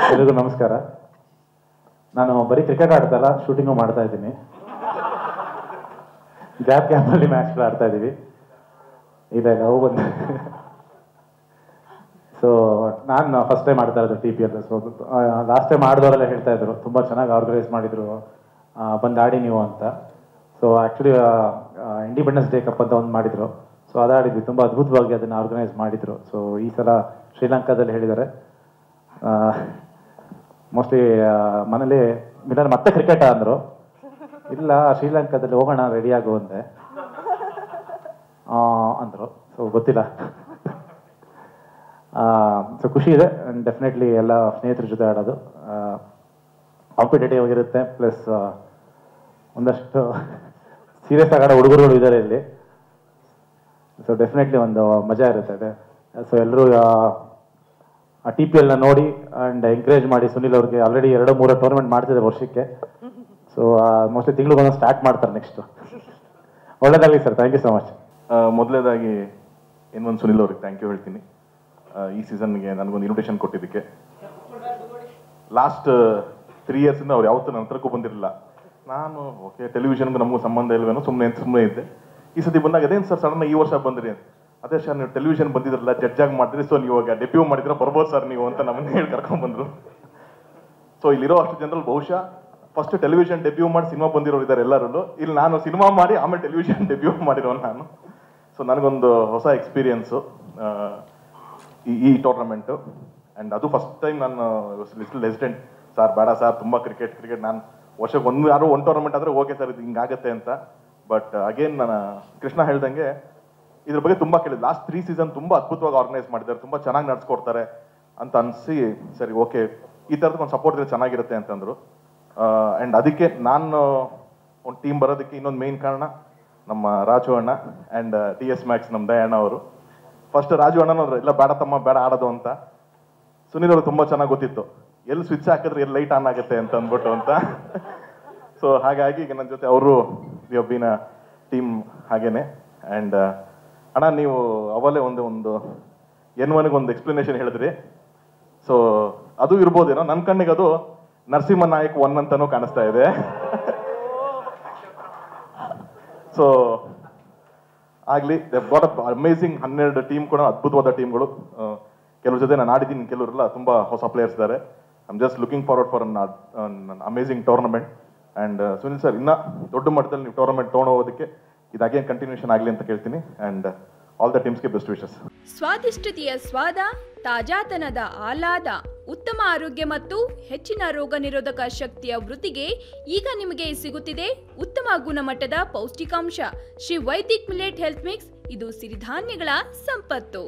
ಎಲ್ಲರಿಗೂ ನಮಸ್ಕಾರ. ನಾನು ಬರೀ ಕ್ರಿಕೆಟ್ ಆಡ್ತಲ್ಲ, ಶೂಟಿಂಗು ಮಾಡ್ತಾ ಇದ್ದೀನಿ. ಗ್ಯಾಪಲ್ಲಿ ಮ್ಯಾಚ್ಗಳು ಆಡ್ತಾ ಇದ್ದೀವಿ. ಈಗ ನಾವು ಬಂದು ಸೊ ನಾನು ಫಸ್ಟ್ ಟೈಮ್ ಆಡ್ತಾ ಇರೋದು TPL. ಸೊ ಲಾಸ್ಟ್ ಟೈಮ್ ಆಡಿದವರೆಲ್ಲ ಹೇಳ್ತಾ ಇದ್ರು ತುಂಬ ಚೆನ್ನಾಗಿ ಆರ್ಗನೈಸ್ ಮಾಡಿದ್ರು, ಬಂದು ಆಡಿ ನೀವು ಅಂತ. So actually independence day cup ಅಂತ ಒಂದು ಮಾಡಿದರು. ಸೊ ಅದಾಡಿದ್ವಿ, ತುಂಬ ಅದ್ಭುತವಾಗಿ ಅದನ್ನು ಆರ್ಗನೈಸ್ ಮಾಡಿದರು. ಸೊ ಈ ಸಲ ಶ್ರೀಲಂಕಾದಲ್ಲಿ ಹೇಳಿದ್ದಾರೆ, ಮೋಸ್ಟ್ಲಿ ಮನೇಲಿ ಮಿಲನ್ ಮತ್ತೆ ಕ್ರಿಕೆಟ್ ಅಂದರು. ಇಲ್ಲ, ಶ್ರೀಲಂಕಾದಲ್ಲಿ ಹೋಗೋಣ, ರೆಡಿ ಆಗು ಅಂದೆ ಅಂದರು. ಸೊ ಗೊತ್ತಿಲ್ಲ. ಸೊ ಖುಷಿ ಇದೆ. ಆ್ಯಂಡ್ ಡೆಫಿನೆಟ್ಲಿ ಎಲ್ಲ ಸ್ನೇಹಿತರ ಜೊತೆ ಆಡೋದು ಕಾಂಪಿಟೇಟಿವ್ ಆಗಿರುತ್ತೆ. ಪ್ಲಸ್ ಒಂದಷ್ಟು ಸೀರಿಯಸ್ ಆಗಿ ಆಡೋ ಹುಡುಗರುಗಳು ಇದ್ದಾರೆ ಇಲ್ಲಿ. ಸೊ ಡೆಫಿನೆಟ್ಲಿ ಒಂದು ಮಜಾ ಇರುತ್ತೆ. ಸೊ ಎಲ್ಲರೂ ಆ TPL ನೋಡಿ ಆ್ಯಂಡ್ ಎಂಕರೇಜ್ ಮಾಡಿ. ಸುನಿಲ್ ಅವ್ರಿಗೆ ಆಲ್ರೆಡಿ 2-3 ಟೂರ್ನಮೆಂಟ್ ಮಾಡ್ತಿದ್ದಾರೆ ವರ್ಷಕ್ಕೆ. ಸೊ ಮೋಸ್ಟ್ಲಿ ತಿಂಗಳಿಗೊಂದು ಸ್ಟಾರ್ಟ್ ಮಾಡ್ತಾರೆ ನೆಕ್ಸ್ಟು. ಒಳ್ಳೆಯದಾಗಲಿ sir, thank you so much. ಮೊದಲೇದಾಗಿ ಇನ್ನೊಂದು ಸುನಿಲ್ ಅವ್ರಿಗೆ ಥ್ಯಾಂಕ್ ಯು ಹೇಳ್ತೀನಿ. ಈ ಸೀಸನ್ಗೆ ನನಗೊಂದು ಇನ್ವಿಟೇಷನ್ ಕೊಟ್ಟಿದ್ದಕ್ಕೆ. ಲಾಸ್ಟ್ 3 ಇಯರ್ಸಿಂದ ಅವ್ರು ಯಾವತ್ತೂ ನನ್ನ ಹತ್ರಕ್ಕೂ ಬಂದಿರಲಿಲ್ಲ. ನಾನು ಓಕೆ ಟೆಲಿವಿಷನ್ಗೂ ನಮಗೂ ಸಂಬಂಧ ಇಲ್ವೇನೋ ಸುಮ್ಮನೆ ಇದ್ದೆ. ಈ ಸತಿ ಬಂದಾಗ ಅದೇನು ಸರ್ ಸಡನ್ ಈ ವರ್ಷ ಬಂದಿರಿ ಅಂತ. ಅದೇ ಸರ್ ನೀವು ಟೆಲಿವಿಷನ್ ಬಂದಿದ್ರಲ್ಲ, ಜಡ್ಜ್ ಆಗಿ ಮಾಡಿದ್ರಿ, ಸೊ ನೀವು ಇವಾಗ ಡೆಬ್ಯೂ ಮಾಡಿದ್ರೆ ಬರ್ಬೋದು ಸರ್ ನೀವು ಅಂತ ನಮ್ಮನ್ನ ಹೇಳಿ ಕರ್ಕೊಂಡ್ಬಂದ್ರು. ಸೊ ಇಲ್ಲಿರೋ ಅಷ್ಟು ಜನರಲ್ಲಿ ಬಹುಶಃ ಫಸ್ಟ್ ಟೆಲಿವಿಷನ್ ಡೆಬ್ಯೂ ಮಾಡಿ ಸಿನಿಮಾ ಬಂದಿರೋರು ಇದ್ದಾರೆ ಎಲ್ಲರೂ. ಇಲ್ಲಿ ನಾನು ಸಿನಿಮಾ ಮಾಡಿ ಆಮೇಲೆ ಟೆಲಿವಿಷನ್ ಡೆಬ್ಯೂ ಮಾಡಿರೋ ನಾನು. ಸೊ ನನಗೊಂದು ಹೊಸ ಎಕ್ಸ್ಪೀರಿಯನ್ಸು ಈ ಟೂರ್ನಮೆಂಟು. ಆ್ಯಂಡ್ ಅದು ಫಸ್ಟ್ ಟೈಮ್ ನಾನು ಲಿಟಲ್ ರೆಸಿಡೆಂಟ್. ಸರ್ ಬೇಡ ಸರ್, ತುಂಬ ಕ್ರಿಕೆಟ್ ನಾನು ವರ್ಷಕ್ಕೆ ಒಂದು ಟೂರ್ನಮೆಂಟ್ ಆದರೆ ಓಕೆ ಸರ್, ಇದು ಹಿಂಗಾಗತ್ತೆ ಅಂತ. ಬಟ್ ಅಗೇನ್ ನಾನು ಕೃಷ್ಣ ಹೇಳ್ದಂಗೆ ಇದ್ರ ಬಗ್ಗೆ ತುಂಬ ಕೇಳಿದ್ದು. ಲಾಸ್ಟ್ 3 ಸೀಸನ್ ತುಂಬ ಅದ್ಭುತವಾಗಿ ಆರ್ಗನೈಸ್ ಮಾಡಿದ್ದಾರೆ, ತುಂಬ ಚೆನ್ನಾಗಿ ನಡ್ಸ್ಕೊಡ್ತಾರೆ ಅಂತ ಅನಿಸಿ ಸರಿ ಓಕೆ ಈ ಥರದ್ದು ಒಂದು ಸಪೋರ್ಟ್ ಇದ್ರೆ ಚೆನ್ನಾಗಿರುತ್ತೆ ಅಂತಂದರು. ಆ್ಯಂಡ್ ಅದಕ್ಕೆ ನಾನು ಒಂದು ಟೀಮ್ ಬರೋದಕ್ಕೆ ಇನ್ನೊಂದು ಮೇನ್ ಕಾರಣ ನಮ್ಮ ರಾಜು ಅಣ್ಣ ಆ್ಯಂಡ್ TS Max ನಮ್ಮ ದಯಣ್ಣ ಅವರು. ಫಸ್ಟ್ ರಾಜು ಅಣ್ಣನವ್ರು ಇಲ್ಲ ಬೇಡ ತಮ್ಮ ಬೇಡ ಆಡೋದು ಅಂತ. ಸುನೀಲ್ ಅವರು ತುಂಬ ಚೆನ್ನಾಗಿ ಗೊತ್ತಿತ್ತು ಎಲ್ಲಿ ಸ್ವಿಚ್ ಹಾಕಿದ್ರೆ ಎಲ್ಲಿ ಲೈಟ್ ಆನ್ ಆಗುತ್ತೆ ಅಂತ ಅಂದ್ಬಿಟ್ಟು ಅಂತ. ಸೊ ಹಾಗಾಗಿ ಈಗ ನನ್ನ ಜೊತೆ ಅವರು ಬೀನ ಟೀಮ್ ಹಾಗೇನೆ. ಆ್ಯಂಡ್ ಅಣ್ಣ ನೀವು ಅವಲೇ ಒಂದು N1 ಎಕ್ಸ್ಪ್ಲನೇಷನ್ ಹೇಳಿದ್ರಿ. ಸೊ ಅದು ಇರ್ಬೋದೇನೋ, ನನ್ನ ಕಣ್ಣಿಗೆ ಅದು ನರಸಿಂಹ ನಾಯಕ್ 1 ಅಂತಾನೂ ಕಾಣಿಸ್ತಾ ಇದೆ. ಸೊ ಆಗಲಿ, ಗಾಟ್ ಅ ಅಮೇಸಿಂಗ್ 12 ಟೀಮ್ ಕೂಡ ಅದ್ಭುತವಾದ ಟೀಮ್ಗಳು. ಕೆಲವ್ರ ಜೊತೆ ನಾನು ಆಡಿದ್ದೀನಿ, ಕೆಲವರೆಲ್ಲ ತುಂಬ ಹೊಸ ಪ್ಲೇಯರ್ಸ್ ಇದ್ದಾರೆ. I am just looking forward for an amazing tournament. And Sunil sir ಇನ್ನೂ ದೊಡ್ಡ ಮಟ್ಟದಲ್ಲಿ ನೀವು ಟೂರ್ನಮೆಂಟ್ ತೊಗೊಂಡೋಗೋದಕ್ಕೆ ಇದಾಗೇನು ಕಂಟಿನ್ಯೂಷನ್ ಆಗಲಿ ಅಂತ ಕೇಳ್ತೀನಿ. ಆ್ಯಂಡ್ ಆಲ್ ದ ಟೀಮ್ಸ್ಗೆ ಬೆಸ್ಟ್ ವಿಶಸ್. ಸ್ವಾದಿಷ್ಟತೆಯ ಸ್ವಾದ, ತಾಜಾತನದ ಆಹ್ಲಾದ, ಉತ್ತಮ ಆರೋಗ್ಯ ಮತ್ತು ಹೆಚ್ಚಿನ ರೋಗ ನಿರೋಧಕ ಶಕ್ತಿಯ ವೃದ್ಧಿಗೆ ಈಗ ನಿಮಗೆ ಸಿಗುತ್ತಿದೆ ಉತ್ತಮ ಗುಣಮಟ್ಟದ ಪೌಷ್ಟಿಕಾಂಶ Shri Vaidik millet health mix. ಇದು ಸಿರಿಧಾನ್ಯಗಳ ಸಂಪತ್ತು.